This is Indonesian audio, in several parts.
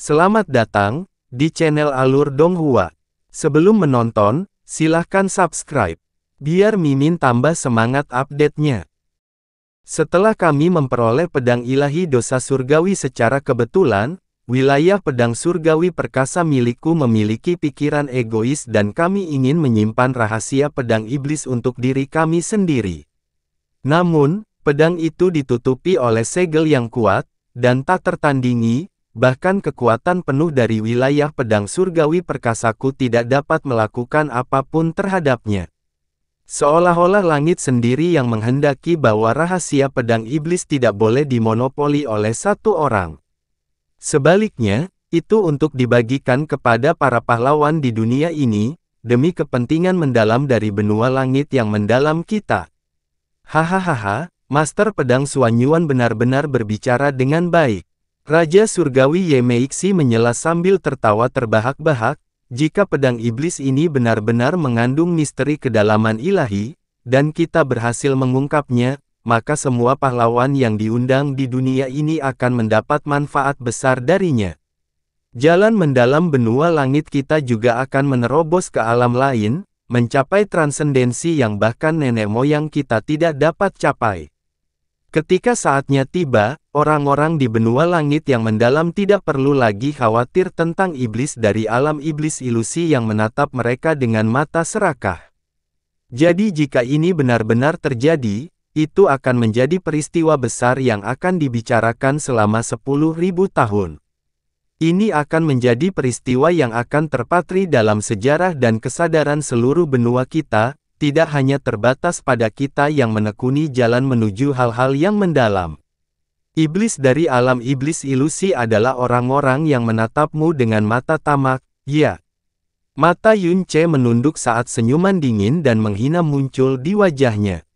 Selamat datang di channel Alur Donghua. Sebelum menonton, silahkan subscribe, biar Mimin tambah semangat update-nya. Setelah kami memperoleh pedang ilahi dosa surgawi secara kebetulan, wilayah pedang surgawi perkasa milikku memiliki pikiran egois dan kami ingin menyimpan rahasia pedang iblis untuk diri kami sendiri. Namun, pedang itu ditutupi oleh segel yang kuat, dan tak tertandingi, bahkan kekuatan penuh dari wilayah pedang surgawi perkasaku tidak dapat melakukan apapun terhadapnya. Seolah-olah langit sendiri yang menghendaki bahwa rahasia pedang iblis tidak boleh dimonopoli oleh satu orang. Sebaliknya, itu untuk dibagikan kepada para pahlawan di dunia ini, demi kepentingan mendalam dari benua langit yang mendalam kita. Hahaha, Master Pedang Suanyuan benar-benar berbicara dengan baik. Raja Surgawi Yemeixi menyela sambil tertawa terbahak-bahak, jika pedang iblis ini benar-benar mengandung misteri kedalaman ilahi, dan kita berhasil mengungkapnya, maka semua pahlawan yang diundang di dunia ini akan mendapat manfaat besar darinya. Jalan mendalam benua langit kita juga akan menerobos ke alam lain, mencapai transendensi yang bahkan nenek moyang kita tidak dapat capai. Ketika saatnya tiba, orang-orang di benua langit yang mendalam tidak perlu lagi khawatir tentang iblis dari alam iblis ilusi yang menatap mereka dengan mata serakah. Jadi jika ini benar-benar terjadi, itu akan menjadi peristiwa besar yang akan dibicarakan selama 10.000 tahun. Ini akan menjadi peristiwa yang akan terpatri dalam sejarah dan kesadaran seluruh benua kita, tidak hanya terbatas pada kita yang menekuni jalan menuju hal-hal yang mendalam. Iblis dari alam iblis ilusi adalah orang-orang yang menatapmu dengan mata tamak, ya. Mata Yun Ce menunduk saat senyuman dingin dan menghina muncul di wajahnya.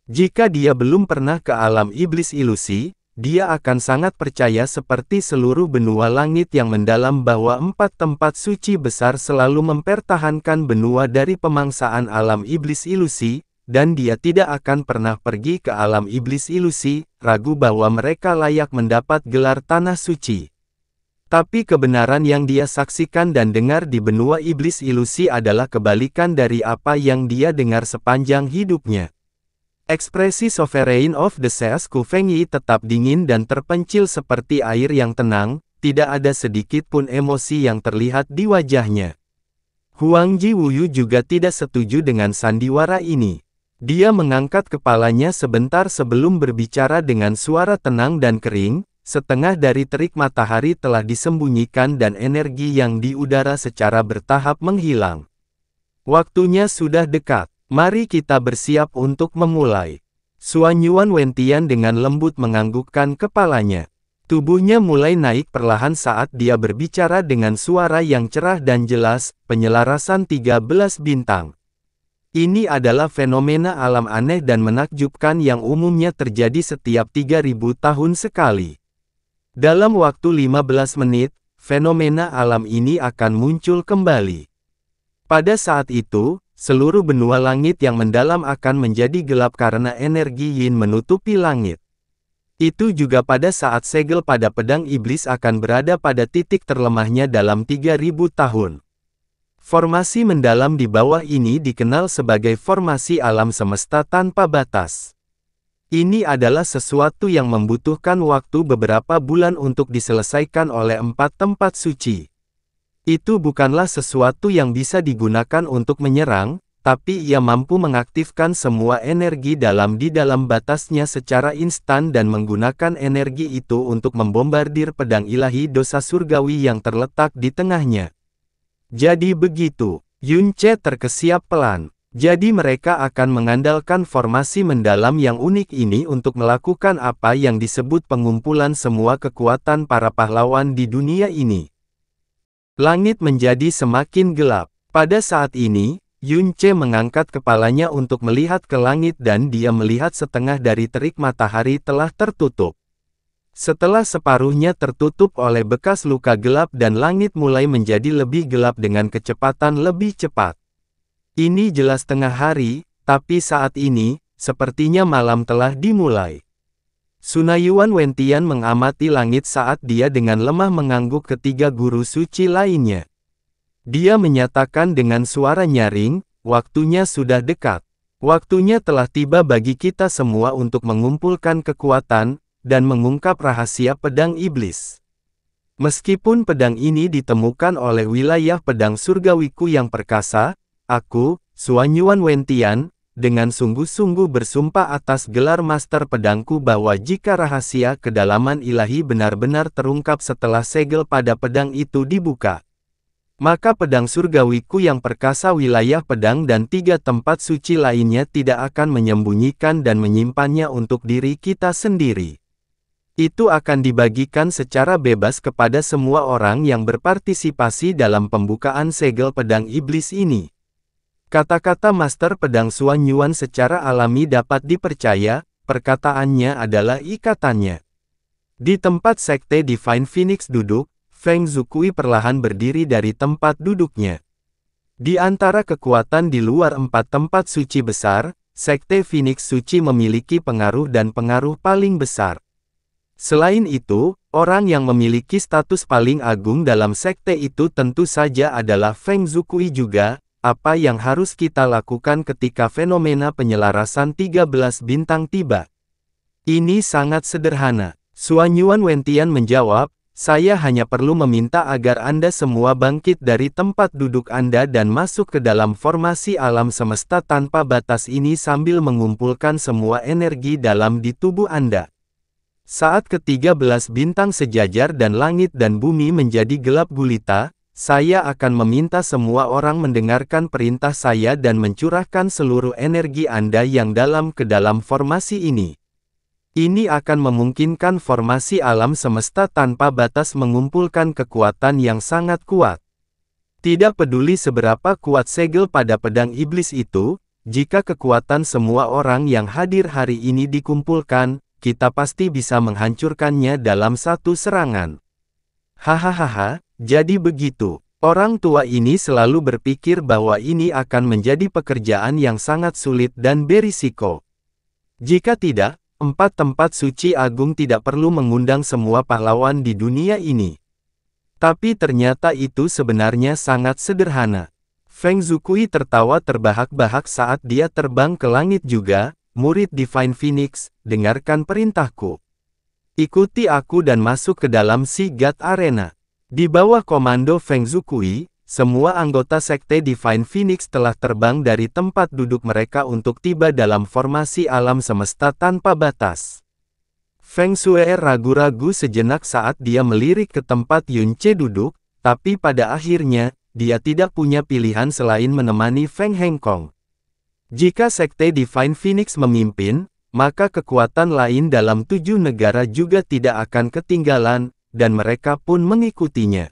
Jika dia belum pernah ke alam iblis ilusi, dia akan sangat percaya seperti seluruh benua langit yang mendalam bahwa 4 tempat suci besar selalu mempertahankan benua dari pemangsaan alam iblis ilusi, dan dia tidak akan pernah pergi ke alam iblis ilusi, ragu bahwa mereka layak mendapat gelar tanah suci. Tapi kebenaran yang dia saksikan dan dengar di benua iblis ilusi adalah kebalikan dari apa yang dia dengar sepanjang hidupnya. Ekspresi Sovereign of the Seas Ku Fengyi tetap dingin dan terpencil seperti air yang tenang, tidak ada sedikit pun emosi yang terlihat di wajahnya. Huang Ji Wuyu juga tidak setuju dengan sandiwara ini. Dia mengangkat kepalanya sebentar sebelum berbicara dengan suara tenang dan kering, setengah dari terik matahari telah disembunyikan dan energi yang di udara secara bertahap menghilang. Waktunya sudah dekat. Mari kita bersiap untuk memulai. Suanyuan Wentian dengan lembut menganggukkan kepalanya. Tubuhnya mulai naik perlahan saat dia berbicara dengan suara yang cerah dan jelas, penyelarasan 13 bintang. Ini adalah fenomena alam aneh dan menakjubkan yang umumnya terjadi setiap 3.000 tahun sekali. Dalam waktu 15 menit, fenomena alam ini akan muncul kembali. Pada saat itu, seluruh benua langit yang mendalam akan menjadi gelap karena energi yin menutupi langit. Itu juga pada saat segel pada pedang iblis akan berada pada titik terlemahnya dalam 3.000 tahun. Formasi mendalam di bawah ini dikenal sebagai formasi alam semesta tanpa batas. Ini adalah sesuatu yang membutuhkan waktu beberapa bulan untuk diselesaikan oleh 4 tempat suci. Itu bukanlah sesuatu yang bisa digunakan untuk menyerang, tapi ia mampu mengaktifkan semua energi di dalam batasnya secara instan dan menggunakan energi itu untuk membombardir pedang ilahi dosa surgawi yang terletak di tengahnya. Jadi begitu, Yun Ce terkesiap pelan. Jadi mereka akan mengandalkan formasi mendalam yang unik ini untuk melakukan apa yang disebut pengumpulan semua kekuatan para pahlawan di dunia ini. Langit menjadi semakin gelap. Pada saat ini, Yun Ce mengangkat kepalanya untuk melihat ke langit dan dia melihat setengah dari terik matahari telah tertutup. Setelah separuhnya tertutup oleh bekas luka gelap dan langit mulai menjadi lebih gelap dengan kecepatan lebih cepat. Ini jelas tengah hari, tapi saat ini, sepertinya malam telah dimulai. Sunaiyuan Wentian mengamati langit saat dia dengan lemah mengangguk ketiga guru suci lainnya. Dia menyatakan dengan suara nyaring, waktunya sudah dekat. Waktunya telah tiba bagi kita semua untuk mengumpulkan kekuatan, dan mengungkap rahasia pedang iblis. Meskipun pedang ini ditemukan oleh wilayah pedang surgawiku yang perkasa, aku, Suanyuan Wentian, dengan sungguh-sungguh bersumpah atas gelar master pedangku bahwa jika rahasia kedalaman ilahi benar-benar terungkap setelah segel pada pedang itu dibuka, maka pedang surgawiku yang perkasa wilayah pedang dan 3 tempat suci lainnya tidak akan menyembunyikan dan menyimpannya untuk diri kita sendiri. Itu akan dibagikan secara bebas kepada semua orang yang berpartisipasi dalam pembukaan segel pedang iblis ini. Kata-kata Master Pedang Suanyuan secara alami dapat dipercaya, perkataannya adalah ikatannya. Di tempat Sekte Divine Phoenix duduk, Feng Zukui perlahan berdiri dari tempat duduknya. Di antara kekuatan di luar 4 tempat suci besar, Sekte Phoenix Suci memiliki pengaruh dan pengaruh paling besar. Selain itu, orang yang memiliki status paling agung dalam sekte itu tentu saja adalah Feng Zukui juga. Apa yang harus kita lakukan ketika fenomena penyelarasan 13 bintang tiba? Ini sangat sederhana. Suanyuan Wentian menjawab, saya hanya perlu meminta agar Anda semua bangkit dari tempat duduk Anda dan masuk ke dalam formasi alam semesta tanpa batas ini sambil mengumpulkan semua energi dalam di tubuh Anda. Saat ke-13 bintang sejajar dan langit dan bumi menjadi gelap gulita, saya akan meminta semua orang mendengarkan perintah saya dan mencurahkan seluruh energi Anda yang dalam ke dalam formasi ini. Ini akan memungkinkan formasi alam semesta tanpa batas mengumpulkan kekuatan yang sangat kuat. Tidak peduli seberapa kuat segel pada pedang iblis itu, jika kekuatan semua orang yang hadir hari ini dikumpulkan, kita pasti bisa menghancurkannya dalam satu serangan. Hahaha. Jadi begitu, orang tua ini selalu berpikir bahwa ini akan menjadi pekerjaan yang sangat sulit dan berisiko. Jika tidak, 4 tempat suci agung tidak perlu mengundang semua pahlawan di dunia ini. Tapi ternyata itu sebenarnya sangat sederhana. Feng Zukui tertawa terbahak-bahak saat dia terbang ke langit juga, murid Divine Phoenix, dengarkan perintahku. Ikuti aku dan masuk ke dalam Sigad Arena. Di bawah komando Feng Zukui, semua anggota Sekte Divine Phoenix telah terbang dari tempat duduk mereka untuk tiba dalam formasi alam semesta tanpa batas. Feng Shui ragu-ragu sejenak saat dia melirik ke tempat Yun Ce duduk, tapi pada akhirnya, dia tidak punya pilihan selain menemani Feng Hengkong. Jika Sekte Divine Phoenix memimpin, maka kekuatan lain dalam 7 negara juga tidak akan ketinggalan, dan mereka pun mengikutinya.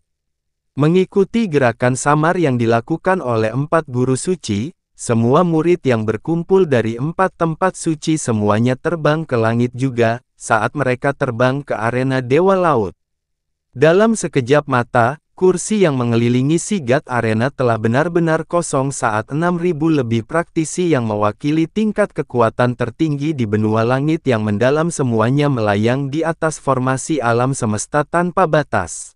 Mengikuti gerakan samar yang dilakukan oleh 4 guru suci, semua murid yang berkumpul dari 4 tempat suci semuanya terbang ke langit juga, saat mereka terbang ke arena Dewa Laut. Dalam sekejap mata, kursi yang mengelilingi Sigad Arena telah benar-benar kosong saat 6.000 lebih praktisi yang mewakili tingkat kekuatan tertinggi di benua langit yang mendalam semuanya melayang di atas formasi alam semesta tanpa batas.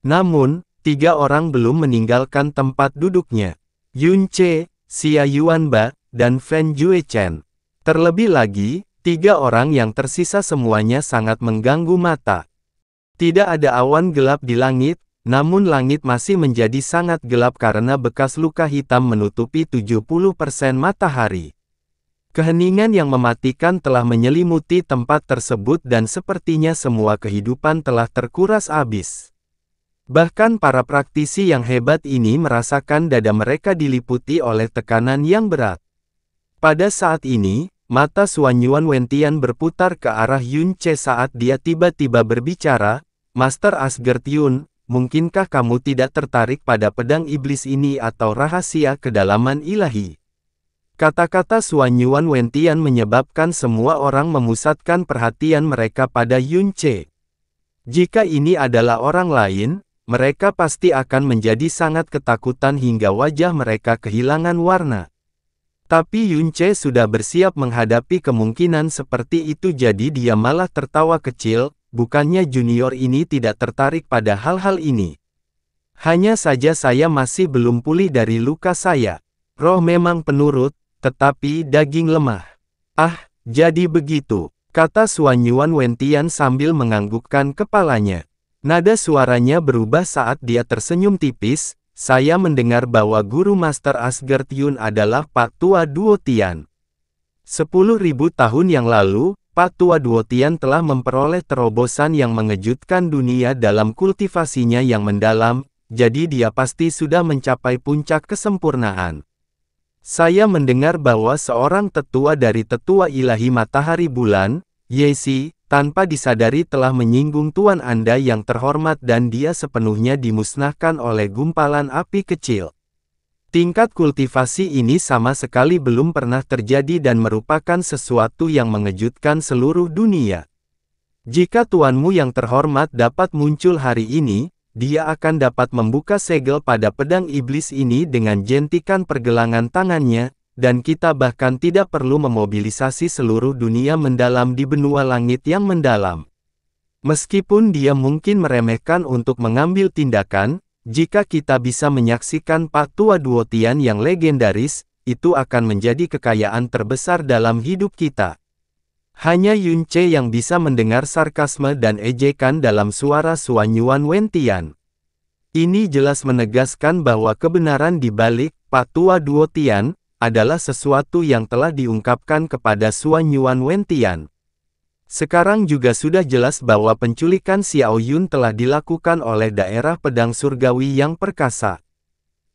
Namun, 3 orang belum meninggalkan tempat duduknya. Yun Ce, Xia Yuanba, dan Fen Juechen. Terlebih lagi, 3 orang yang tersisa semuanya sangat mengganggu mata. Tidak ada awan gelap di langit, namun langit masih menjadi sangat gelap karena bekas luka hitam menutupi 70% matahari. Keheningan yang mematikan telah menyelimuti tempat tersebut dan sepertinya semua kehidupan telah terkuras habis. Bahkan para praktisi yang hebat ini merasakan dada mereka diliputi oleh tekanan yang berat. Pada saat ini, mata Suanyuan Wentian berputar ke arah Yun Ce saat dia tiba-tiba berbicara, Master Asgard Yun, mungkinkah kamu tidak tertarik pada pedang iblis ini atau rahasia kedalaman ilahi? Kata-kata Suanyuan Wentian menyebabkan semua orang memusatkan perhatian mereka pada Yun Ce. Jika ini adalah orang lain, mereka pasti akan menjadi sangat ketakutan hingga wajah mereka kehilangan warna. Tapi Yunce sudah bersiap menghadapi kemungkinan seperti itu, jadi dia malah tertawa kecil. Bukannya junior ini tidak tertarik pada hal-hal ini. Hanya saja saya masih belum pulih dari luka saya. Roh memang penurut, tetapi daging lemah. Ah, jadi begitu, kata Xuan Yuan Wentian sambil menganggukkan kepalanya. Nada suaranya berubah saat dia tersenyum tipis. Saya mendengar bahwa guru Master Asgard Yun adalah Pak Tua Duotian. 10.000 tahun yang lalu, Pak Tua Duotian telah memperoleh terobosan yang mengejutkan dunia dalam kultivasinya yang mendalam, jadi dia pasti sudah mencapai puncak kesempurnaan. Saya mendengar bahwa seorang tetua dari tetua ilahi matahari bulan, Yesi, tanpa disadari telah menyinggung tuan Anda yang terhormat dan dia sepenuhnya dimusnahkan oleh gumpalan api kecil. Tingkat kultivasi ini sama sekali belum pernah terjadi dan merupakan sesuatu yang mengejutkan seluruh dunia. Jika tuanmu yang terhormat dapat muncul hari ini, dia akan dapat membuka segel pada pedang iblis ini dengan jentikan pergelangan tangannya, dan kita bahkan tidak perlu memobilisasi seluruh dunia mendalam di benua langit yang mendalam. Meskipun dia mungkin meremehkan untuk mengambil tindakan, jika kita bisa menyaksikan Pak Tua Duotian yang legendaris, itu akan menjadi kekayaan terbesar dalam hidup kita. Hanya Yunce yang bisa mendengar sarkasme dan ejekan dalam suara Xuan Yuan Wentian. Ini jelas menegaskan bahwa kebenaran di balik Pak Tua Duotian adalah sesuatu yang telah diungkapkan kepada Xuan Yuan Wentian. Sekarang juga sudah jelas bahwa penculikan Xiao Yun telah dilakukan oleh daerah pedang surgawi yang perkasa.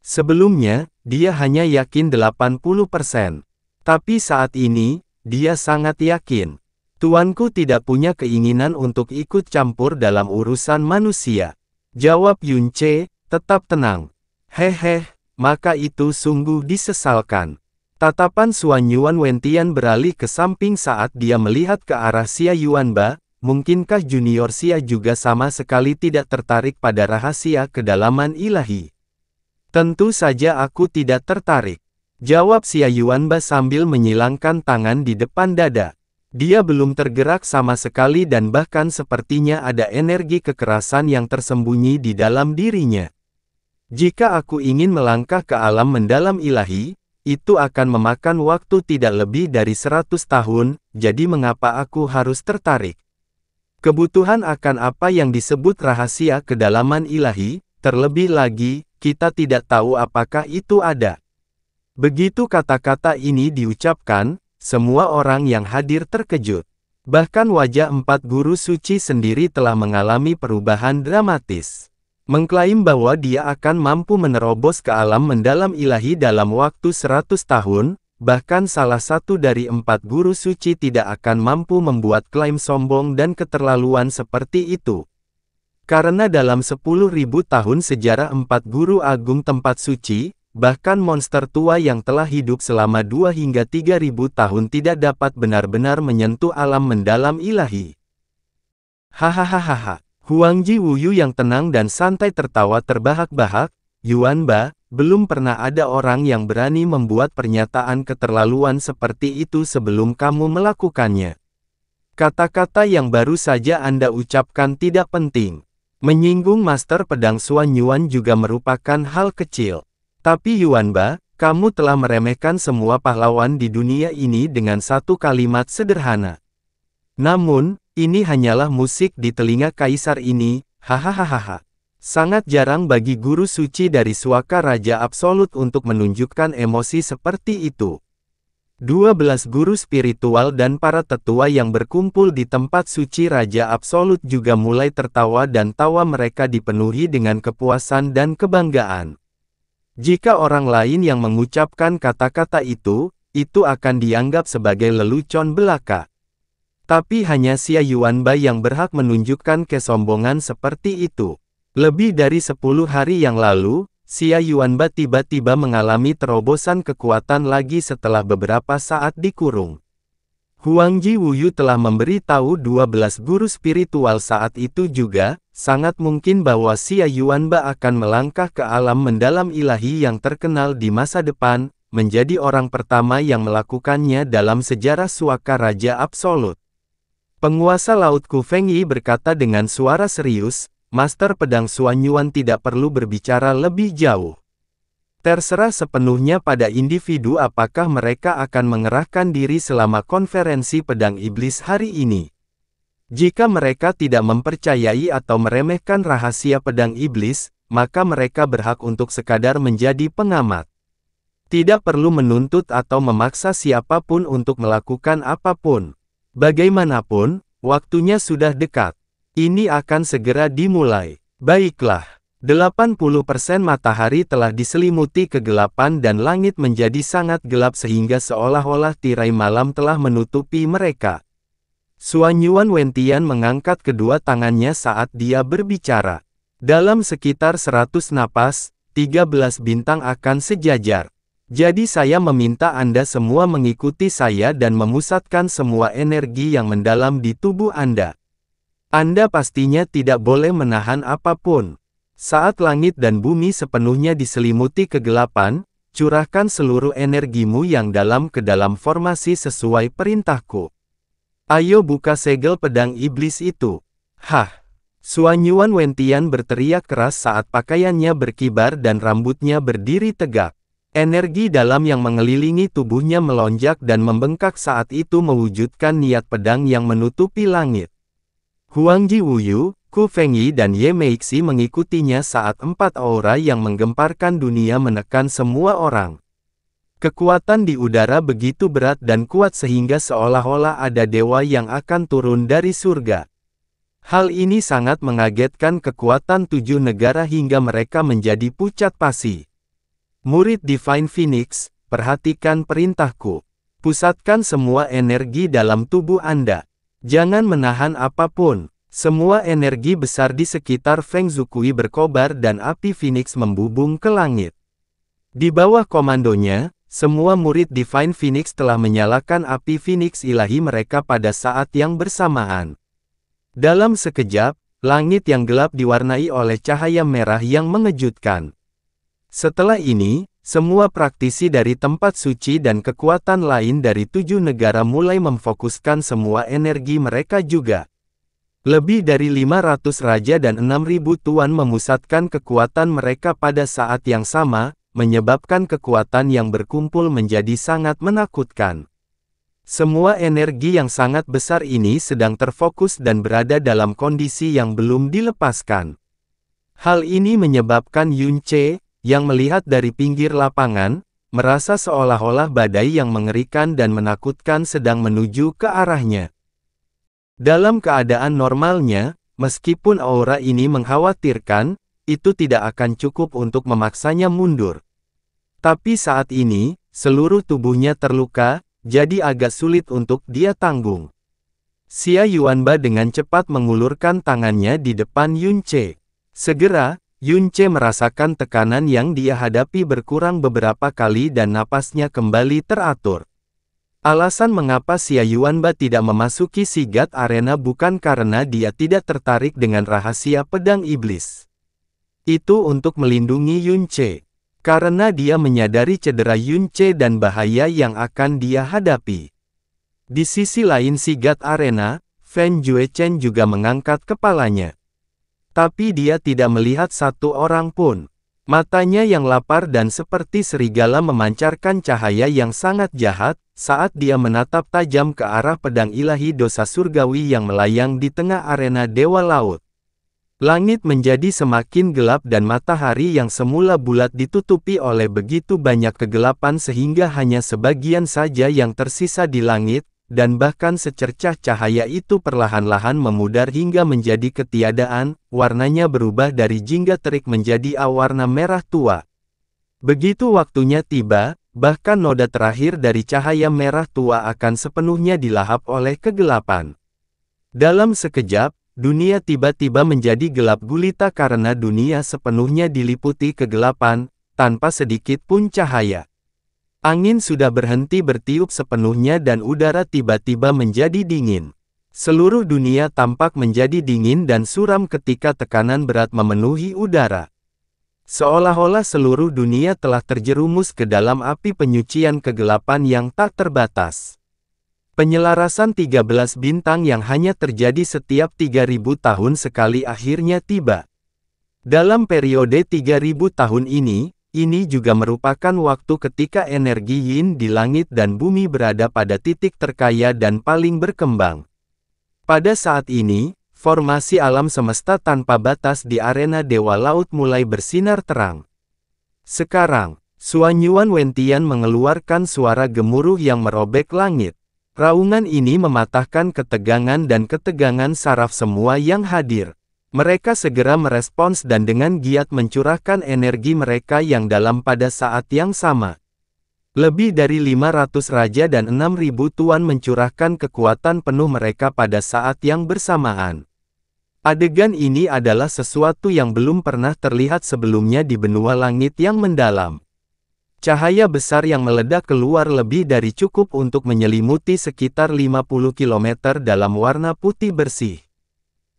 Sebelumnya, dia hanya yakin 80%. Tapi saat ini, dia sangat yakin. Tuanku tidak punya keinginan untuk ikut campur dalam urusan manusia. Jawab Yunce, tetap tenang. Hehe, maka itu sungguh disesalkan. Tatapan Xuan Yuan Wentian beralih ke samping saat dia melihat ke arah Xia Yuanba. Mungkinkah junior Xia juga sama sekali tidak tertarik pada rahasia kedalaman ilahi? Tentu saja aku tidak tertarik. Jawab Xia Yuanba sambil menyilangkan tangan di depan dada. Dia belum tergerak sama sekali dan bahkan sepertinya ada energi kekerasan yang tersembunyi di dalam dirinya. Jika aku ingin melangkah ke alam mendalam ilahi, itu akan memakan waktu tidak lebih dari 100 tahun, jadi mengapa aku harus tertarik? Kebutuhan akan apa yang disebut rahasia kedalaman ilahi, terlebih lagi, kita tidak tahu apakah itu ada. Begitu kata-kata ini diucapkan, semua orang yang hadir terkejut. Bahkan wajah 4 guru suci sendiri telah mengalami perubahan dramatis. Mengklaim bahwa dia akan mampu menerobos ke alam mendalam ilahi dalam waktu 100 tahun, bahkan salah satu dari 4 guru suci tidak akan mampu membuat klaim sombong dan keterlaluan seperti itu. Karena dalam 10.000 tahun sejarah 4 guru agung tempat suci, bahkan monster tua yang telah hidup selama 2 hingga 3.000 tahun tidak dapat benar-benar menyentuh alam mendalam ilahi. Hahaha. Huangji Wuyu yang tenang dan santai tertawa terbahak-bahak. Yuanba, belum pernah ada orang yang berani membuat pernyataan keterlaluan seperti itu sebelum kamu melakukannya. Kata-kata yang baru saja Anda ucapkan tidak penting. Menyinggung Master Pedang Xuan Yuan juga merupakan hal kecil. Tapi Yuanba, kamu telah meremehkan semua pahlawan di dunia ini dengan satu kalimat sederhana. Namun, ini hanyalah musik di telinga kaisar ini, hahaha. Sangat jarang bagi guru suci dari suaka Raja Absolut untuk menunjukkan emosi seperti itu. 12 guru spiritual dan para tetua yang berkumpul di tempat suci Raja Absolut juga mulai tertawa dan tawa mereka dipenuhi dengan kepuasan dan kebanggaan. Jika orang lain yang mengucapkan kata-kata itu akan dianggap sebagai lelucon belaka. Tapi hanya Xia Yuanba yang berhak menunjukkan kesombongan seperti itu. Lebih dari 10 hari yang lalu, Xia Yuanba tiba-tiba mengalami terobosan kekuatan lagi setelah beberapa saat dikurung. Huangji Wuyu telah memberi tahu 12 guru spiritual saat itu juga, sangat mungkin bahwa Xia Yuanba akan melangkah ke alam mendalam ilahi yang terkenal di masa depan, menjadi orang pertama yang melakukannya dalam sejarah Suaka Raja Absolut. Penguasa Laut Ku Fengyi berkata dengan suara serius, Master Pedang Xuan Yuan tidak perlu berbicara lebih jauh. Terserah sepenuhnya pada individu apakah mereka akan mengerahkan diri selama konferensi pedang iblis hari ini. Jika mereka tidak mempercayai atau meremehkan rahasia pedang iblis, maka mereka berhak untuk sekadar menjadi pengamat. Tidak perlu menuntut atau memaksa siapapun untuk melakukan apapun. Bagaimanapun, waktunya sudah dekat. Ini akan segera dimulai. Baiklah, 80% matahari telah diselimuti kegelapan dan langit menjadi sangat gelap sehingga seolah-olah tirai malam telah menutupi mereka. Xuan Yuan Wentian mengangkat kedua tangannya saat dia berbicara. Dalam sekitar 100 napas, 13 bintang akan sejajar. Jadi saya meminta Anda semua mengikuti saya dan memusatkan semua energi yang mendalam di tubuh Anda. Anda pastinya tidak boleh menahan apapun. Saat langit dan bumi sepenuhnya diselimuti kegelapan, curahkan seluruh energimu yang dalam ke dalam formasi sesuai perintahku. Ayo buka segel pedang iblis itu. Hah! Xuan Yuan Wentian berteriak keras saat pakaiannya berkibar dan rambutnya berdiri tegak. Energi dalam yang mengelilingi tubuhnya melonjak dan membengkak saat itu mewujudkan niat pedang yang menutupi langit. Huangji Wuyu, Ku Fengyi dan Ye Meixi mengikutinya saat 4 aura yang menggemparkan dunia menekan semua orang. Kekuatan di udara begitu berat dan kuat sehingga seolah-olah ada dewa yang akan turun dari surga. Hal ini sangat mengagetkan kekuatan 7 negara hingga mereka menjadi pucat pasi. Murid Divine Phoenix, perhatikan perintahku. Pusatkan semua energi dalam tubuh Anda. Jangan menahan apapun. Semua energi besar di sekitar Feng Zukui berkobar dan api Phoenix membubung ke langit. Di bawah komandonya, semua murid Divine Phoenix telah menyalakan api Phoenix ilahi mereka pada saat yang bersamaan. Dalam sekejap, langit yang gelap diwarnai oleh cahaya merah yang mengejutkan. Setelah ini, semua praktisi dari tempat suci dan kekuatan lain dari 7 negara mulai memfokuskan semua energi mereka juga. Lebih dari 500 raja dan 6.000 tuan memusatkan kekuatan mereka pada saat yang sama, menyebabkan kekuatan yang berkumpul menjadi sangat menakutkan. Semua energi yang sangat besar ini sedang terfokus dan berada dalam kondisi yang belum dilepaskan. Hal ini menyebabkan Yun Ce, yang melihat dari pinggir lapangan, merasa seolah-olah badai yang mengerikan dan menakutkan sedang menuju ke arahnya. Dalam keadaan normalnya, meskipun aura ini mengkhawatirkan, itu tidak akan cukup untuk memaksanya mundur. Tapi saat ini, seluruh tubuhnya terluka, jadi agak sulit untuk dia tanggung. Xia Yuanba dengan cepat mengulurkan tangannya di depan Yun Ce. Segera, Yun Ce merasakan tekanan yang dia hadapi berkurang beberapa kali dan napasnya kembali teratur. Alasan mengapa Xia Yuanba tidak memasuki Sigat Arena bukan karena dia tidak tertarik dengan rahasia pedang iblis. Itu untuk melindungi Yun Ce. Karena dia menyadari cedera Yun Ce dan bahaya yang akan dia hadapi. Di sisi lain Sigat Arena, Fan Juechen juga mengangkat kepalanya. Tapi dia tidak melihat satu orang pun. Matanya yang lapar dan seperti serigala memancarkan cahaya yang sangat jahat, saat dia menatap tajam ke arah pedang ilahi dosa surgawi yang melayang di tengah arena Dewa Laut. Langit menjadi semakin gelap dan matahari yang semula bulat ditutupi oleh begitu banyak kegelapan sehingga hanya sebagian saja yang tersisa di langit, dan bahkan secercah cahaya itu perlahan-lahan memudar hingga menjadi ketiadaan, warnanya berubah dari jingga terik menjadi awarna merah tua. Begitu waktunya tiba, bahkan noda terakhir dari cahaya merah tua akan sepenuhnya dilahap oleh kegelapan. Dalam sekejap, dunia tiba-tiba menjadi gelap gulita karena dunia sepenuhnya diliputi kegelapan, tanpa sedikit pun cahaya. Angin sudah berhenti bertiup sepenuhnya dan udara tiba-tiba menjadi dingin. Seluruh dunia tampak menjadi dingin dan suram ketika tekanan berat memenuhi udara. Seolah-olah seluruh dunia telah terjerumus ke dalam api penyucian kegelapan yang tak terbatas. Penyelarasan 13 bintang yang hanya terjadi setiap 3000 tahun sekali akhirnya tiba. Dalam periode 3000 tahun ini juga merupakan waktu ketika energi yin di langit dan bumi berada pada titik terkaya dan paling berkembang. Pada saat ini, formasi alam semesta tanpa batas di arena Dewa Laut mulai bersinar terang. Sekarang, Xuanyuan Wentian mengeluarkan suara gemuruh yang merobek langit. Raungan ini mematahkan ketegangan dan ketegangan saraf semua yang hadir. Mereka segera merespons dan dengan giat mencurahkan energi mereka yang dalam pada saat yang sama. Lebih dari 500 raja dan 6.000 tuan mencurahkan kekuatan penuh mereka pada saat yang bersamaan. Adegan ini adalah sesuatu yang belum pernah terlihat sebelumnya di benua langit yang mendalam. Cahaya besar yang meledak keluar lebih dari cukup untuk menyelimuti sekitar 50 km dalam warna putih bersih.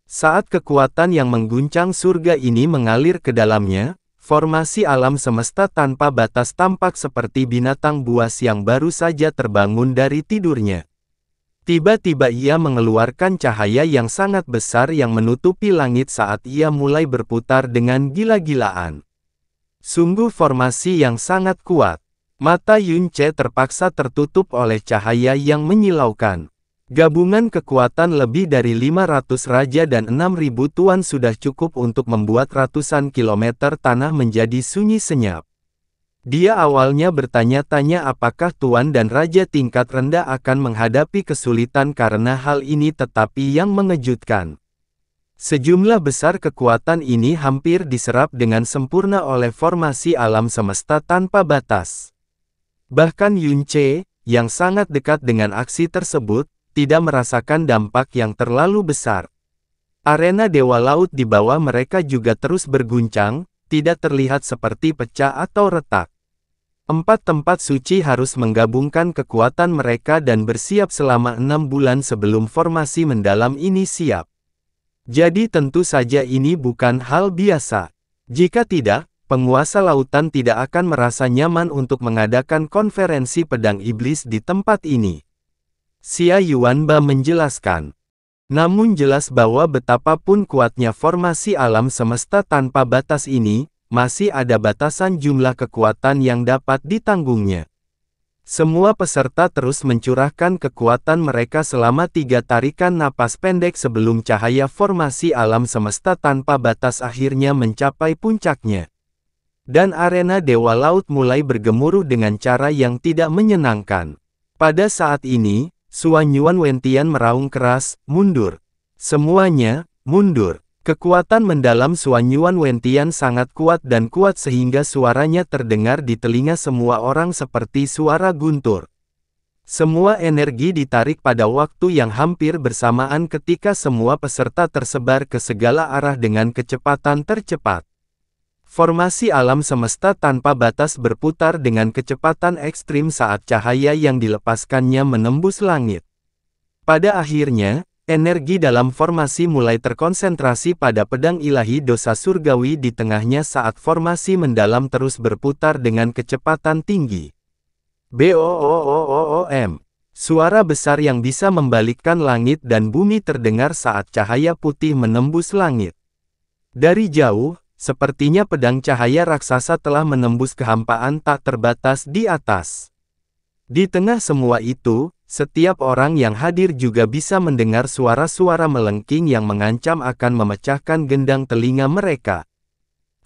Saat kekuatan yang mengguncang surga ini mengalir ke dalamnya, formasi alam semesta tanpa batas tampak seperti binatang buas yang baru saja terbangun dari tidurnya. Tiba-tiba ia mengeluarkan cahaya yang sangat besar yang menutupi langit saat ia mulai berputar dengan gila-gilaan. Sungguh formasi yang sangat kuat. Mata Yun Ce terpaksa tertutup oleh cahaya yang menyilaukan. Gabungan kekuatan lebih dari 500 raja dan 6.000 tuan sudah cukup untuk membuat ratusan kilometer tanah menjadi sunyi senyap. Dia awalnya bertanya-tanya apakah tuan dan raja tingkat rendah akan menghadapi kesulitan karena hal ini, tetapi yang mengejutkan, sejumlah besar kekuatan ini hampir diserap dengan sempurna oleh formasi alam semesta tanpa batas. Bahkan Yun Ce, yang sangat dekat dengan aksi tersebut, tidak merasakan dampak yang terlalu besar. Arena Dewa Laut di bawah mereka juga terus berguncang, tidak terlihat seperti pecah atau retak. 4 tempat suci harus menggabungkan kekuatan mereka dan bersiap selama 6 bulan sebelum formasi mendalam ini siap. Jadi tentu saja ini bukan hal biasa. Jika tidak, penguasa lautan tidak akan merasa nyaman untuk mengadakan konferensi pedang iblis di tempat ini. Xia Yuanba menjelaskan. Namun jelas bahwa betapapun kuatnya formasi alam semesta tanpa batas ini, masih ada batasan jumlah kekuatan yang dapat ditanggungnya. Semua peserta terus mencurahkan kekuatan mereka selama 3 tarikan napas pendek sebelum cahaya formasi alam semesta tanpa batas akhirnya mencapai puncaknya. Dan arena Dewa Laut mulai bergemuruh dengan cara yang tidak menyenangkan. Pada saat ini, Xuanyuan Wentian meraung keras, "Mundur! Semuanya, mundur!" Kekuatan mendalam Xuanyuan Wentian sangat kuat dan kuat sehingga suaranya terdengar di telinga semua orang seperti suara guntur. Semua energi ditarik pada waktu yang hampir bersamaan ketika semua peserta tersebar ke segala arah dengan kecepatan tercepat. Formasi alam semesta tanpa batas berputar dengan kecepatan ekstrim saat cahaya yang dilepaskannya menembus langit. Pada akhirnya, energi dalam formasi mulai terkonsentrasi pada pedang ilahi dosa surgawi di tengahnya saat formasi mendalam terus berputar dengan kecepatan tinggi. Boom! Suara besar yang bisa membalikkan langit dan bumi terdengar saat cahaya putih menembus langit. Dari jauh, sepertinya pedang cahaya raksasa telah menembus kehampaan tak terbatas di atas. Di tengah semua itu, setiap orang yang hadir juga bisa mendengar suara-suara melengking yang mengancam akan memecahkan gendang telinga mereka.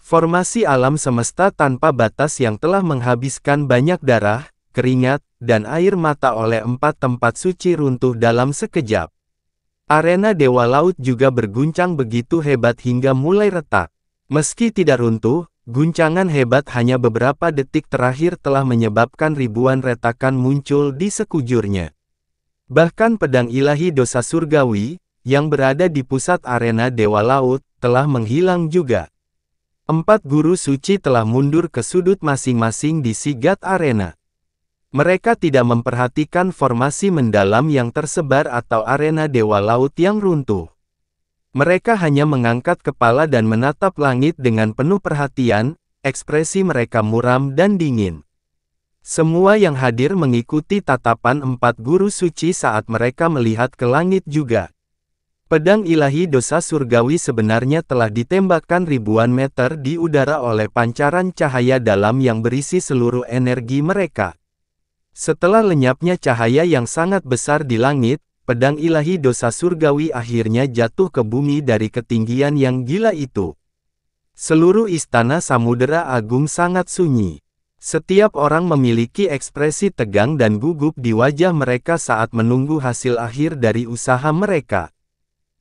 Formasi alam semesta tanpa batas yang telah menghabiskan banyak darah, keringat, dan air mata oleh 4 tempat suci runtuh dalam sekejap. Arena Dewa Laut juga berguncang begitu hebat hingga mulai retak. Meski tidak runtuh, guncangan hebat hanya beberapa detik terakhir telah menyebabkan ribuan retakan muncul di sekujurnya. Bahkan pedang ilahi dosa surgawi, yang berada di pusat arena Dewa Laut, telah menghilang juga. 4 guru suci telah mundur ke sudut masing-masing di Sigat Arena. Mereka tidak memperhatikan formasi mendalam yang tersebar atau arena Dewa Laut yang runtuh. Mereka hanya mengangkat kepala dan menatap langit dengan penuh perhatian, ekspresi mereka muram dan dingin. Semua yang hadir mengikuti tatapan 4 guru suci saat mereka melihat ke langit juga. Pedang ilahi dosa surgawi sebenarnya telah ditembakkan ribuan meter di udara oleh pancaran cahaya dalam yang berisi seluruh energi mereka. Setelah lenyapnya cahaya yang sangat besar di langit, pedang ilahi dosa surgawi akhirnya jatuh ke bumi dari ketinggian yang gila itu. Seluruh istana Samudera Agung sangat sunyi. Setiap orang memiliki ekspresi tegang dan gugup di wajah mereka saat menunggu hasil akhir dari usaha mereka.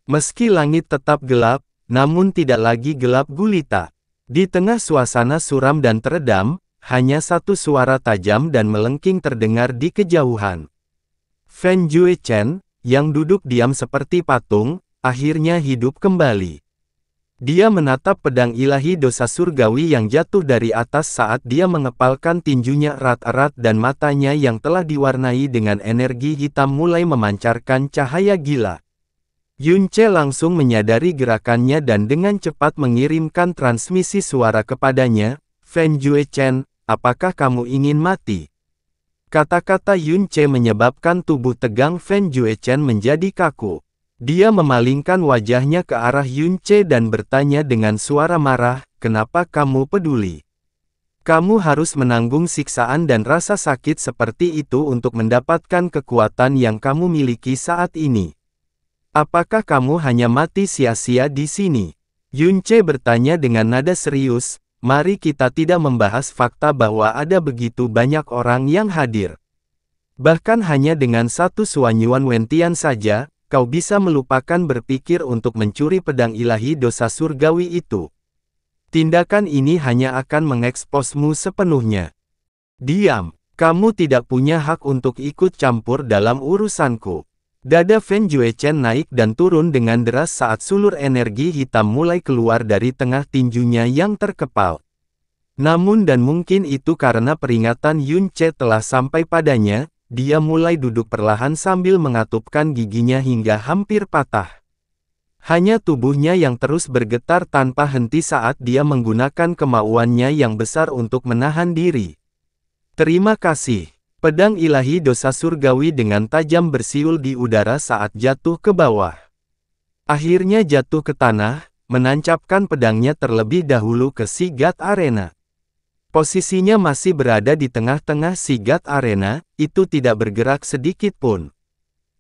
Meski langit tetap gelap, namun tidak lagi gelap gulita. Di tengah suasana suram dan teredam, hanya satu suara tajam dan melengking terdengar di kejauhan. Fen Juechen, yang duduk diam seperti patung, akhirnya hidup kembali. Dia menatap pedang ilahi dosa surgawi yang jatuh dari atas saat dia mengepalkan tinjunya erat-erat dan matanya yang telah diwarnai dengan energi hitam mulai memancarkan cahaya gila. Yunce langsung menyadari gerakannya dan dengan cepat mengirimkan transmisi suara kepadanya, Fen Juechen, apakah kamu ingin mati? Kata-kata Yunce menyebabkan tubuh tegang Fen Juechen menjadi kaku. Dia memalingkan wajahnya ke arah Yunce dan bertanya dengan suara marah, kenapa kamu peduli? Kamu harus menanggung siksaan dan rasa sakit seperti itu untuk mendapatkan kekuatan yang kamu miliki saat ini. Apakah kamu hanya mati sia-sia di sini? Yunce bertanya dengan nada serius, mari kita tidak membahas fakta bahwa ada begitu banyak orang yang hadir. Bahkan hanya dengan satu Suanyuan Wentian saja, kau bisa melupakan berpikir untuk mencuri pedang ilahi dosa surgawi itu. Tindakan ini hanya akan mengeksposmu sepenuhnya. Diam, kamu tidak punya hak untuk ikut campur dalam urusanku. Dada Fen Juechen naik dan turun dengan deras saat sulur energi hitam mulai keluar dari tengah tinjunya yang terkepal. Namun dan mungkin itu karena peringatan Yunce telah sampai padanya, dia mulai duduk perlahan sambil mengatupkan giginya hingga hampir patah. Hanya tubuhnya yang terus bergetar tanpa henti saat dia menggunakan kemauannya yang besar untuk menahan diri. Terima kasih. Pedang ilahi dosa surgawi dengan tajam bersiul di udara saat jatuh ke bawah. Akhirnya jatuh ke tanah, menancapkan pedangnya terlebih dahulu ke Sigat Arena. Posisinya masih berada di tengah-tengah Sigat Arena, itu tidak bergerak sedikit pun.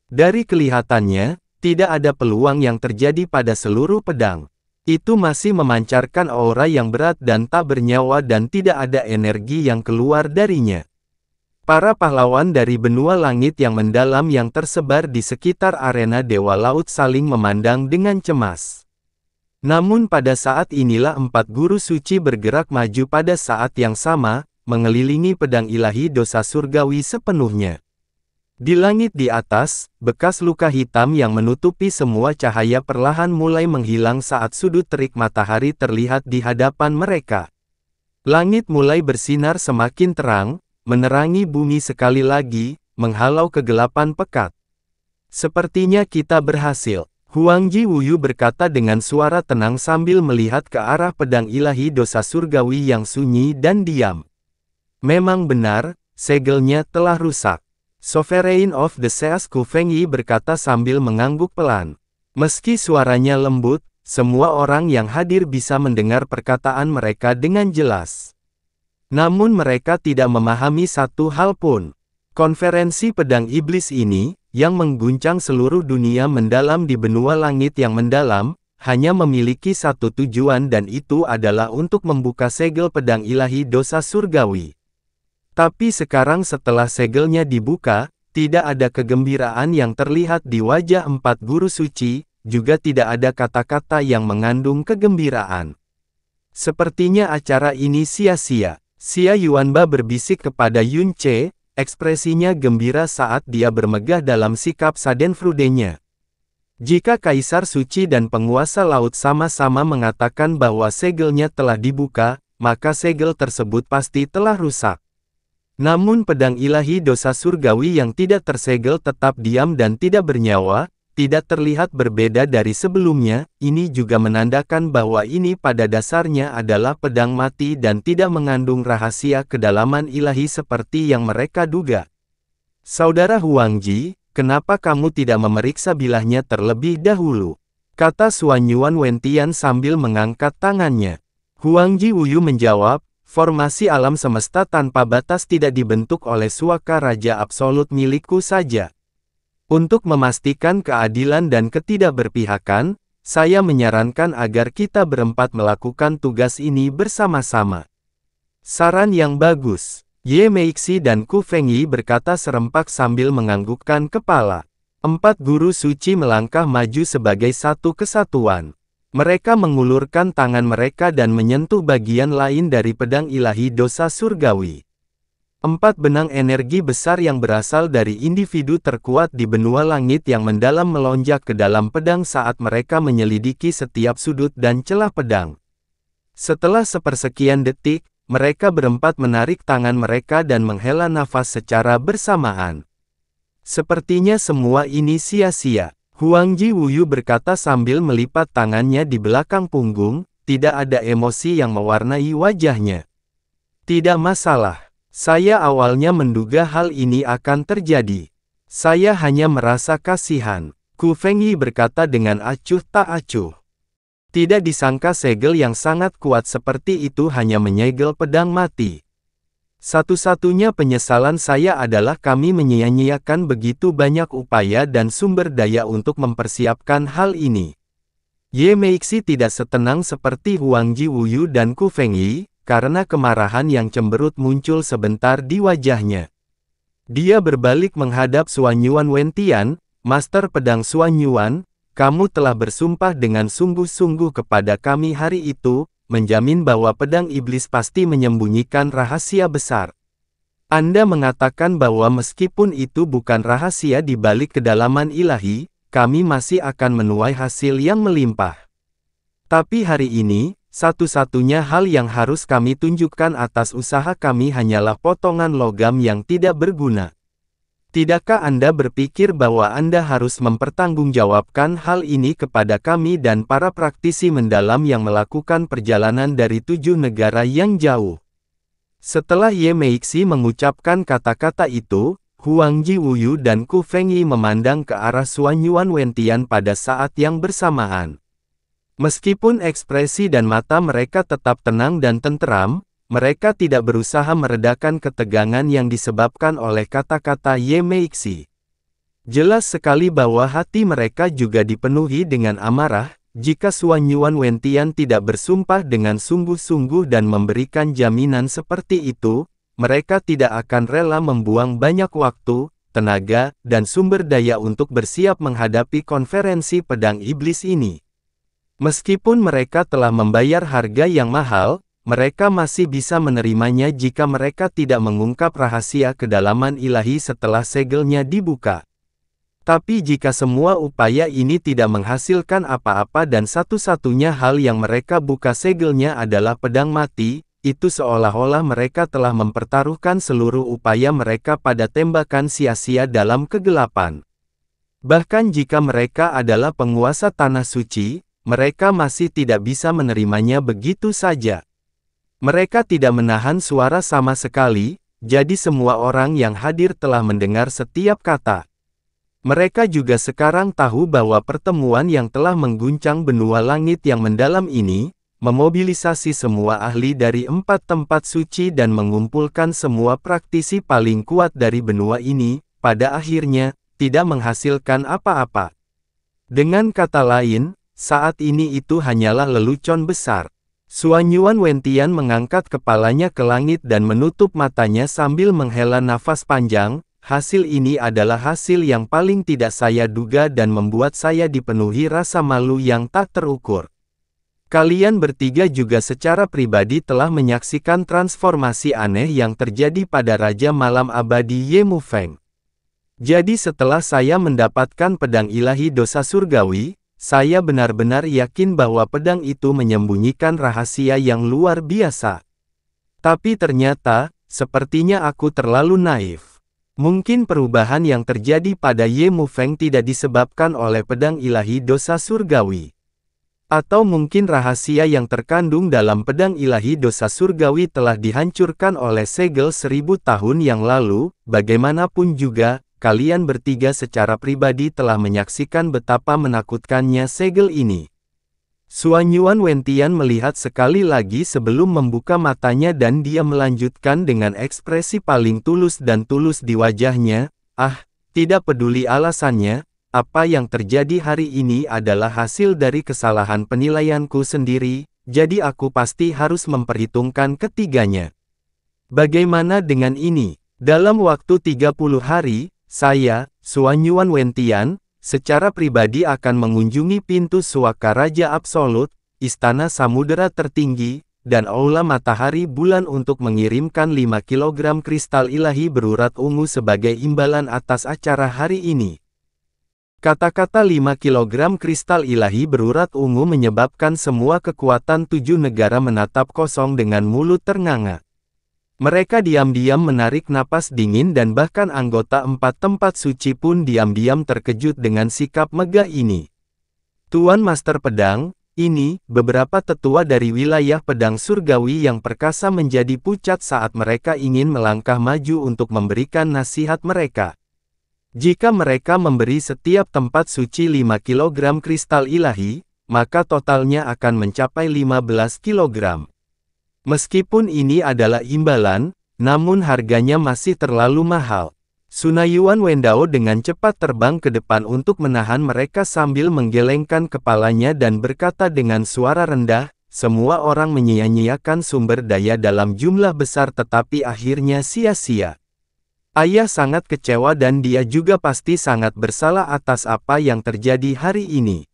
Dari kelihatannya, tidak ada peluang yang terjadi pada seluruh pedang. Itu masih memancarkan aura yang berat dan tak bernyawa dan tidak ada energi yang keluar darinya. Para pahlawan dari benua langit yang mendalam yang tersebar di sekitar arena Dewa Laut saling memandang dengan cemas. Namun pada saat inilah 4 guru suci bergerak maju pada saat yang sama, mengelilingi pedang ilahi dosa surgawi sepenuhnya. Di langit di atas, bekas luka hitam yang menutupi semua cahaya perlahan mulai menghilang saat sudut terik matahari terlihat di hadapan mereka. Langit mulai bersinar semakin terang, menerangi bumi sekali lagi, menghalau kegelapan pekat. Sepertinya kita berhasil. Huang Ji Wuyu berkata dengan suara tenang sambil melihat ke arah pedang ilahi dosa surgawi yang sunyi dan diam. Memang benar, segelnya telah rusak. Sovereign of the Seas Ku Fengyi berkata sambil mengangguk pelan. Meski suaranya lembut, semua orang yang hadir bisa mendengar perkataan mereka dengan jelas. Namun mereka tidak memahami satu hal pun. Konferensi pedang iblis ini, yang mengguncang seluruh dunia mendalam di benua langit yang mendalam, hanya memiliki satu tujuan dan itu adalah untuk membuka segel pedang ilahi dosa surgawi. Tapi sekarang setelah segelnya dibuka, tidak ada kegembiraan yang terlihat di wajah 4 guru suci, juga tidak ada kata-kata yang mengandung kegembiraan. Sepertinya acara ini sia-sia. Xia Yuanba berbisik kepada Yunce, ekspresinya gembira saat dia bermegah dalam sikap Schadenfreude-nya. Jika Kaisar Suci dan penguasa laut sama-sama mengatakan bahwa segelnya telah dibuka, maka segel tersebut pasti telah rusak. Namun pedang ilahi dosa surgawi yang tidak tersegel tetap diam dan tidak bernyawa, tidak terlihat berbeda dari sebelumnya. Ini juga menandakan bahwa ini pada dasarnya adalah pedang mati dan tidak mengandung rahasia kedalaman ilahi seperti yang mereka duga. Saudara Huang Ji, kenapa kamu tidak memeriksa bilahnya terlebih dahulu? Kata Xuan Yuan Wentian sambil mengangkat tangannya. Huang Ji Wuyu menjawab, formasi alam semesta tanpa batas tidak dibentuk oleh suaka raja absolut milikku saja. Untuk memastikan keadilan dan ketidakberpihakan, saya menyarankan agar kita berempat melakukan tugas ini bersama-sama. Saran yang bagus. Ye Meixi dan Ku Fengyi berkata serempak sambil menganggukkan kepala. 4 guru suci melangkah maju sebagai satu kesatuan. Mereka mengulurkan tangan mereka dan menyentuh bagian lain dari pedang ilahi dosa surgawi. 4 benang energi besar yang berasal dari individu terkuat di benua langit yang mendalam melonjak ke dalam pedang saat mereka menyelidiki setiap sudut dan celah pedang. Setelah sepersekian detik, mereka berempat menarik tangan mereka dan menghela nafas secara bersamaan. Sepertinya semua ini sia-sia. Huang Ji Wuyu berkata sambil melipat tangannya di belakang punggung, tidak ada emosi yang mewarnai wajahnya. Tidak masalah. Saya awalnya menduga hal ini akan terjadi. Saya hanya merasa kasihan. Ku Fengyi berkata dengan acuh tak acuh. Tidak disangka segel yang sangat kuat seperti itu hanya menyegel pedang mati. Satu-satunya penyesalan saya adalah kami menyia-nyiakan begitu banyak upaya dan sumber daya untuk mempersiapkan hal ini. Ye Meixi tidak setenang seperti Huang Ji Wuyu dan Ku Fengyi, karena kemarahan yang cemberut muncul sebentar di wajahnya. Dia berbalik menghadap Xuan Yuan Wentian, Master Pedang Xuan Yuan, kamu telah bersumpah dengan sungguh-sungguh kepada kami hari itu, menjamin bahwa pedang iblis pasti menyembunyikan rahasia besar. Anda mengatakan bahwa meskipun itu bukan rahasia di balik kedalaman ilahi, kami masih akan menuai hasil yang melimpah. Tapi hari ini, satu-satunya hal yang harus kami tunjukkan atas usaha kami hanyalah potongan logam yang tidak berguna. Tidakkah Anda berpikir bahwa Anda harus mempertanggungjawabkan hal ini kepada kami dan para praktisi mendalam yang melakukan perjalanan dari 7 negara yang jauh? Setelah Ye Meixi mengucapkan kata-kata itu, Huang Ji Wuyu dan Ku Fengyi memandang ke arah Xuan Yuan Wentian pada saat yang bersamaan. Meskipun ekspresi dan mata mereka tetap tenang dan tenteram, mereka tidak berusaha meredakan ketegangan yang disebabkan oleh kata-kata Ye Meixi. Jelas sekali bahwa hati mereka juga dipenuhi dengan amarah, jika Xuan Yuan Wentian tidak bersumpah dengan sungguh-sungguh dan memberikan jaminan seperti itu, mereka tidak akan rela membuang banyak waktu, tenaga, dan sumber daya untuk bersiap menghadapi konferensi pedang iblis ini. Meskipun mereka telah membayar harga yang mahal, mereka masih bisa menerimanya jika mereka tidak mengungkap rahasia kedalaman ilahi setelah segelnya dibuka. Tapi jika semua upaya ini tidak menghasilkan apa-apa dan satu-satunya hal yang mereka buka segelnya adalah pedang mati, itu seolah-olah mereka telah mempertaruhkan seluruh upaya mereka pada tembakan sia-sia dalam kegelapan. Bahkan jika mereka adalah penguasa tanah suci, mereka masih tidak bisa menerimanya begitu saja. Mereka tidak menahan suara sama sekali, jadi semua orang yang hadir telah mendengar setiap kata. Mereka juga sekarang tahu bahwa pertemuan yang telah mengguncang benua langit yang mendalam ini, memobilisasi semua ahli dari 4 tempat suci dan mengumpulkan semua praktisi paling kuat dari benua ini, pada akhirnya, tidak menghasilkan apa-apa. Dengan kata lain, saat ini itu hanyalah lelucon besar. Xuan Yuan Wentian mengangkat kepalanya ke langit dan menutup matanya sambil menghela nafas panjang. Hasil ini adalah hasil yang paling tidak saya duga dan membuat saya dipenuhi rasa malu yang tak terukur. Kalian bertiga juga secara pribadi telah menyaksikan transformasi aneh yang terjadi pada Raja Malam Abadi Ye Mufeng. Jadi setelah saya mendapatkan pedang ilahi dosa surgawi, saya benar-benar yakin bahwa pedang itu menyembunyikan rahasia yang luar biasa. Tapi ternyata, sepertinya aku terlalu naif. Mungkin perubahan yang terjadi pada Ye Mufeng tidak disebabkan oleh pedang ilahi dosa surgawi. Atau mungkin rahasia yang terkandung dalam pedang ilahi dosa surgawi telah dihancurkan oleh segel 1000 tahun yang lalu. Bagaimanapun juga, kalian bertiga secara pribadi telah menyaksikan betapa menakutkannya segel ini. Suanyuan Wentian melihat sekali lagi sebelum membuka matanya dan dia melanjutkan dengan ekspresi paling tulus dan tulus di wajahnya, tidak peduli alasannya, apa yang terjadi hari ini adalah hasil dari kesalahan penilaianku sendiri, jadi aku pasti harus memperhitungkan ketiganya. Bagaimana dengan ini? Dalam waktu 30 hari, saya, Suanyuan Wentian, secara pribadi akan mengunjungi pintu Suaka Raja Absolut, Istana Samudera Tertinggi, dan Aula Matahari Bulan untuk mengirimkan 5 kg kristal ilahi berurat ungu sebagai imbalan atas acara hari ini. Kata-kata 5 kg kristal ilahi berurat ungu menyebabkan semua kekuatan 7 negara menatap kosong dengan mulut ternganga. Mereka diam-diam menarik napas dingin dan bahkan anggota 4 tempat suci pun diam-diam terkejut dengan sikap megah ini. Tuan Master Pedang, ini, beberapa tetua dari wilayah pedang surgawi yang perkasa menjadi pucat saat mereka ingin melangkah maju untuk memberikan nasihat mereka. Jika mereka memberi setiap tempat suci 5 kg kristal ilahi, maka totalnya akan mencapai 15 kg. Meskipun ini adalah imbalan, namun harganya masih terlalu mahal. Sunayuan Wendao dengan cepat terbang ke depan untuk menahan mereka sambil menggelengkan kepalanya dan berkata dengan suara rendah, semua orang menyia-nyiakan sumber daya dalam jumlah besar tetapi akhirnya sia-sia. Ayah sangat kecewa dan dia juga pasti sangat bersalah atas apa yang terjadi hari ini.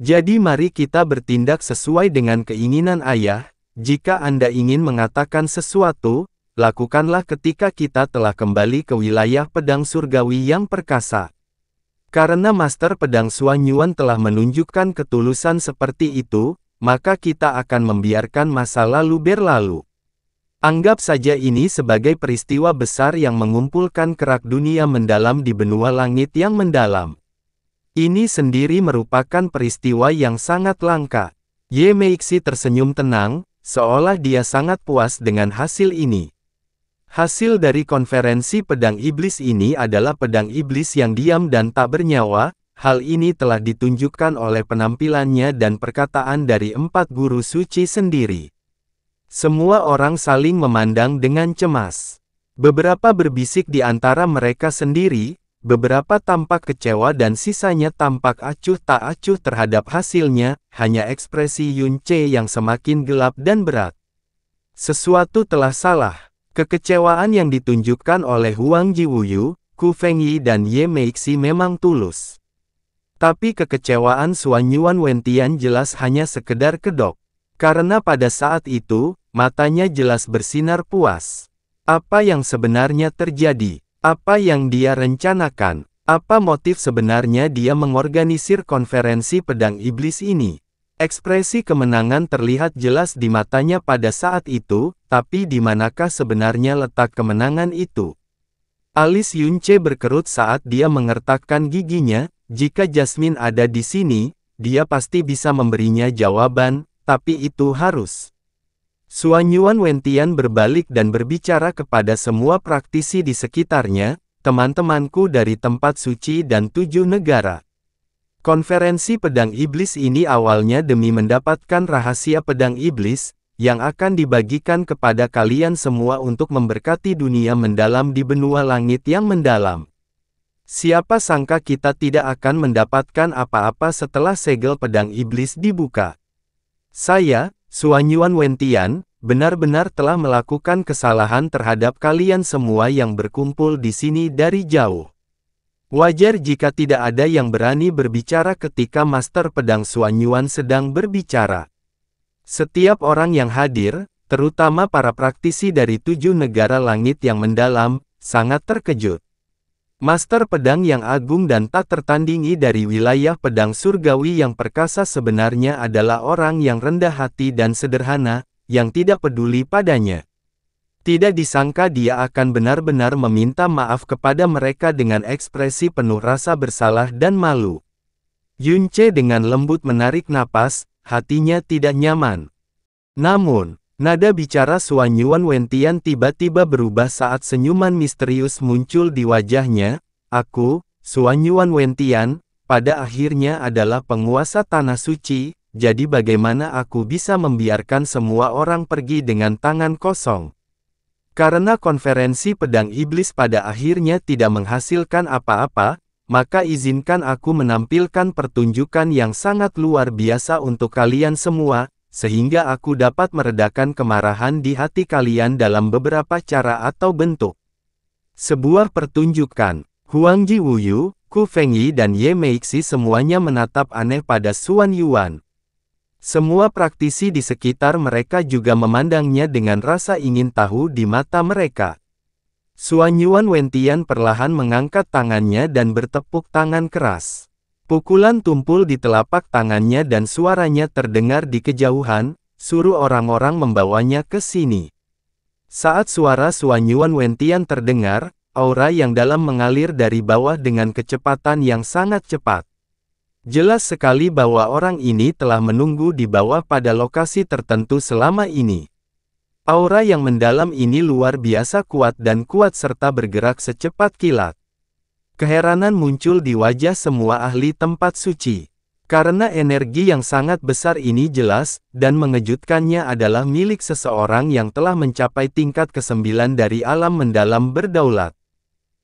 Jadi mari kita bertindak sesuai dengan keinginan ayah. Jika Anda ingin mengatakan sesuatu, lakukanlah ketika kita telah kembali ke wilayah pedang surgawi yang perkasa. Karena Master Pedang Suanyuan telah menunjukkan ketulusan seperti itu, maka kita akan membiarkan masa lalu berlalu. Anggap saja ini sebagai peristiwa besar yang mengumpulkan kerak dunia mendalam di benua langit yang mendalam. Ini sendiri merupakan peristiwa yang sangat langka. Ye Meixi tersenyum tenang, seolah dia sangat puas dengan hasil ini. Hasil dari konferensi pedang iblis ini adalah pedang iblis yang diam dan tak bernyawa. Hal ini telah ditunjukkan oleh penampilannya dan perkataan dari 4 guru suci sendiri. Semua orang saling memandang dengan cemas. Beberapa berbisik di antara mereka sendiri, beberapa tampak kecewa dan sisanya tampak acuh tak acuh terhadap hasilnya, hanya ekspresi Yun Ce yang semakin gelap dan berat. Sesuatu telah salah. Kekecewaan yang ditunjukkan oleh Huang Jiwuyu, Ku Fengyi dan Ye Meixi memang tulus. Tapi kekecewaan Suanyuan Wentian jelas hanya sekedar kedok. Karena pada saat itu, matanya jelas bersinar puas. Apa yang sebenarnya terjadi? Apa yang dia rencanakan? Apa motif sebenarnya dia mengorganisir konferensi pedang iblis ini? Ekspresi kemenangan terlihat jelas di matanya pada saat itu, tapi di manakah sebenarnya letak kemenangan itu? Alis Yun Ce berkerut saat dia mengertakkan giginya, jika Jasmine ada di sini, dia pasti bisa memberinya jawaban, tapi itu harus. Suanyuan Wentian berbalik dan berbicara kepada semua praktisi di sekitarnya, teman-temanku dari tempat suci dan 7 negara. Konferensi pedang iblis ini awalnya demi mendapatkan rahasia pedang iblis, yang akan dibagikan kepada kalian semua untuk memberkati dunia mendalam di benua langit yang mendalam. Siapa sangka kita tidak akan mendapatkan apa-apa setelah segel pedang iblis dibuka. Saya, Suanyuan Wentian, benar-benar telah melakukan kesalahan terhadap kalian semua yang berkumpul di sini dari jauh. Wajar jika tidak ada yang berani berbicara ketika Master Pedang Suanyuan sedang berbicara. Setiap orang yang hadir, terutama para praktisi dari 7 negara langit yang mendalam, sangat terkejut. Master pedang yang agung dan tak tertandingi dari wilayah pedang surgawi yang perkasa sebenarnya adalah orang yang rendah hati dan sederhana, yang tidak peduli padanya. Tidak disangka dia akan benar-benar meminta maaf kepada mereka dengan ekspresi penuh rasa bersalah dan malu. Yunce dengan lembut menarik napas, hatinya tidak nyaman. Namun, nada bicara Xuan Yuan Wentian tiba-tiba berubah saat senyuman misterius muncul di wajahnya. Aku, Xuan Yuan Wentian, pada akhirnya adalah penguasa Tanah Suci, jadi bagaimana aku bisa membiarkan semua orang pergi dengan tangan kosong? Karena konferensi pedang iblis pada akhirnya tidak menghasilkan apa-apa, maka izinkan aku menampilkan pertunjukan yang sangat luar biasa untuk kalian semua, sehingga aku dapat meredakan kemarahan di hati kalian dalam beberapa cara atau bentuk. Sebuah pertunjukan. Huang Ji Wuyu, Ku Fengyi dan Ye Meixi semuanya menatap aneh pada Xuan Yuan. Semua praktisi di sekitar mereka juga memandangnya dengan rasa ingin tahu di mata mereka. Xuan Yuan Wentian perlahan mengangkat tangannya dan bertepuk tangan keras. Pukulan tumpul di telapak tangannya dan suaranya terdengar di kejauhan, suruh orang-orang membawanya ke sini. Saat suara Xuan Yuan Wentian terdengar, aura yang dalam mengalir dari bawah dengan kecepatan yang sangat cepat. Jelas sekali bahwa orang ini telah menunggu di bawah pada lokasi tertentu selama ini. Aura yang mendalam ini luar biasa kuat dan kuat serta bergerak secepat kilat. Keheranan muncul di wajah semua ahli tempat suci. Karena energi yang sangat besar ini jelas, dan mengejutkannya adalah milik seseorang yang telah mencapai tingkat ke-9 dari alam mendalam berdaulat.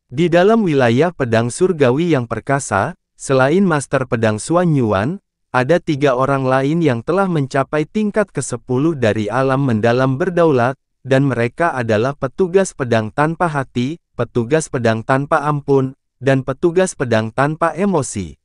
Di dalam wilayah pedang surgawi yang perkasa, selain Master Pedang Xuan Yuan, ada 3 orang lain yang telah mencapai tingkat ke-10 dari alam mendalam berdaulat, dan mereka adalah petugas pedang tanpa hati, petugas pedang tanpa ampun, dan petugas pedang tanpa emosi.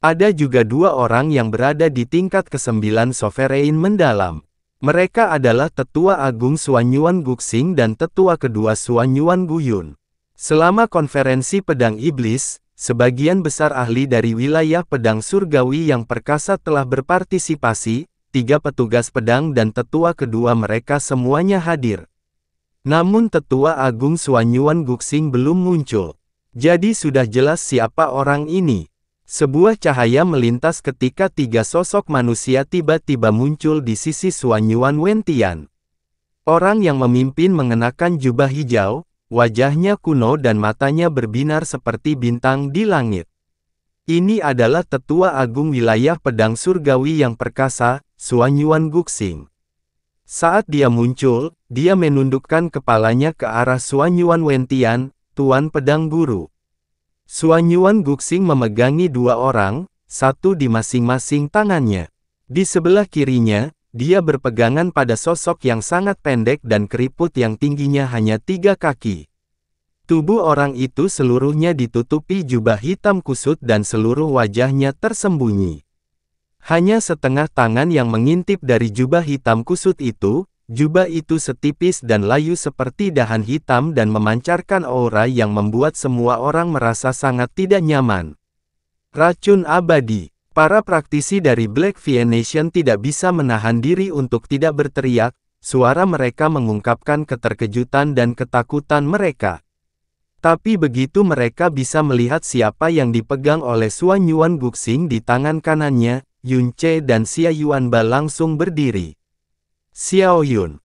Ada juga 2 orang yang berada di tingkat ke-9 sovereign mendalam. Mereka adalah Tetua Agung Xuan Yuan Guxing dan Tetua kedua Xuan Yuan Guyun. Selama konferensi pedang iblis, sebagian besar ahli dari wilayah pedang surgawi yang perkasa telah berpartisipasi, 3 petugas pedang dan tetua kedua mereka semuanya hadir. Namun Tetua Agung Xuan Yuan Guxing belum muncul. Jadi sudah jelas siapa orang ini. Sebuah cahaya melintas ketika 3 sosok manusia tiba-tiba muncul di sisi Xuan Yuan Wentian. Orang yang memimpin mengenakan jubah hijau, wajahnya kuno dan matanya berbinar seperti bintang di langit. Ini adalah Tetua Agung Wilayah Pedang Surgawi yang perkasa, Xuan Yuan Guxing. Saat dia muncul, dia menundukkan kepalanya ke arah Xuan Yuan Wentian, Tuan Pedang Guru. Xuan Yuan Guxing memegangi 2 orang, satu di masing-masing tangannya. Di sebelah kirinya, dia berpegangan pada sosok yang sangat pendek dan keriput yang tingginya hanya 3 kaki. Tubuh orang itu seluruhnya ditutupi jubah hitam kusut dan seluruh wajahnya tersembunyi. Hanya setengah tangan yang mengintip dari jubah hitam kusut itu, jubah itu setipis dan layu seperti dahan hitam dan memancarkan aura yang membuat semua orang merasa sangat tidak nyaman. Racun abadi. Para praktisi dari Black Vie Nation tidak bisa menahan diri untuk tidak berteriak, suara mereka mengungkapkan keterkejutan dan ketakutan mereka. Tapi begitu mereka bisa melihat siapa yang dipegang oleh Xuan Yuan Guxing di tangan kanannya, Yun Ce dan Xia Yuanba langsung berdiri. Xiao Yun,